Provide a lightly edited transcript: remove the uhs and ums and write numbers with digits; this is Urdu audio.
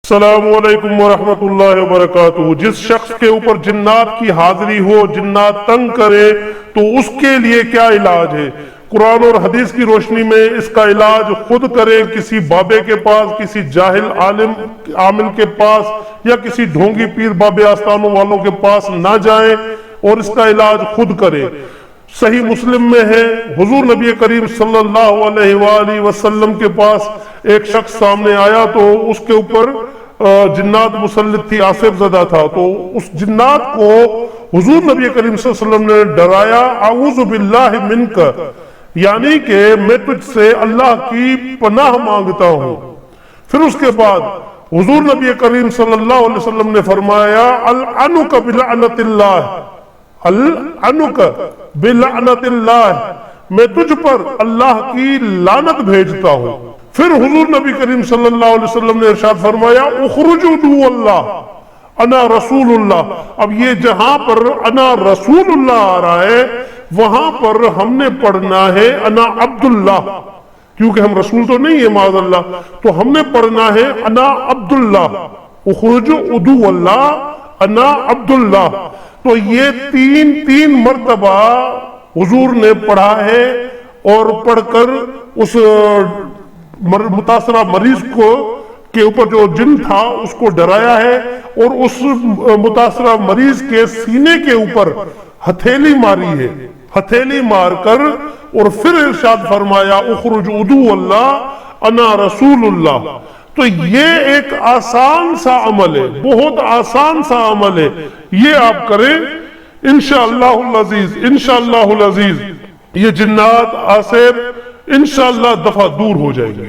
السلام علیکم ورحمۃ اللہ وبرکاتہ۔ جس شخص کے اوپر جنات کی حاضری ہو، جنات تنگ کرے، تو اس کے لیے کیا علاج ہے؟ قرآن اور حدیث کی روشنی میں اس کا علاج خود کریں، کسی بابے کے پاس، کسی جاہل عامل کے پاس، یا کسی ڈھونگی پیر بابے آستانوں والوں کے پاس نہ جائیں اور اس کا علاج خود کریں۔ صحیح مسلم میں ہے، حضور نبی کریم صلی اللہ علیہ وآلہ وسلم کے پاس ایک شخص سامنے آیا تو اس کے اوپر جنات مسلط تھی، آصف زدہ تھا، تو اس جنات کو حضور نبی کریم صلی اللہ علیہ وسلم نے ڈرایا، اعوذ باللہ منک، یعنی کہ میں تجھ سے اللہ کی پناہ مانگتا ہوں۔ پھر اس کے بعد حضور نبی کریم صلی اللہ علیہ وسلم نے فرمایا، العنک بلعنت اللہ، العنک بلعنت اللہ، میں تجھ پر اللہ کی لعنت بھیجتا ہوں۔ پھر حضور نبی کریم صلی اللہ علیہ وسلم نے ارشاد فرمایا، اخرج عدو اللہ انا رسول اللہ۔ اب یہ جہاں پر انا رسول اللہ آ رہا ہے، وہاں پر ہم نے پڑھنا ہے انا عبداللہ، کیونکہ ہم رسول تو نہیں ہے معاذ اللہ، تو ہم نے پڑھنا ہے انا عبداللہ، اخرج عدو اللہ انا عبداللہ۔ تو یہ تین مرتبہ حضور نے پڑھا ہے، اور پڑھ کر اس متاثرہ مریض کے اوپر جو جن تھا اس کو ڈرایا ہے، اور اس متاثرہ مریض کے سینے کے اوپر ہتھیلی ماری ہے، ہتھیلی مار کر، اور پھر ارشاد فرمایا، اخرج عدو اللہ انا رسول اللہ۔ تو یہ ایک آسان سا عمل ہے، بہت آسان سا عمل ہے، یہ آپ کریں انشاءاللہ العزیز، انشاءاللہ العزیز یہ جنات آصف انشاءاللہ دفع دور ہو جائیں گے۔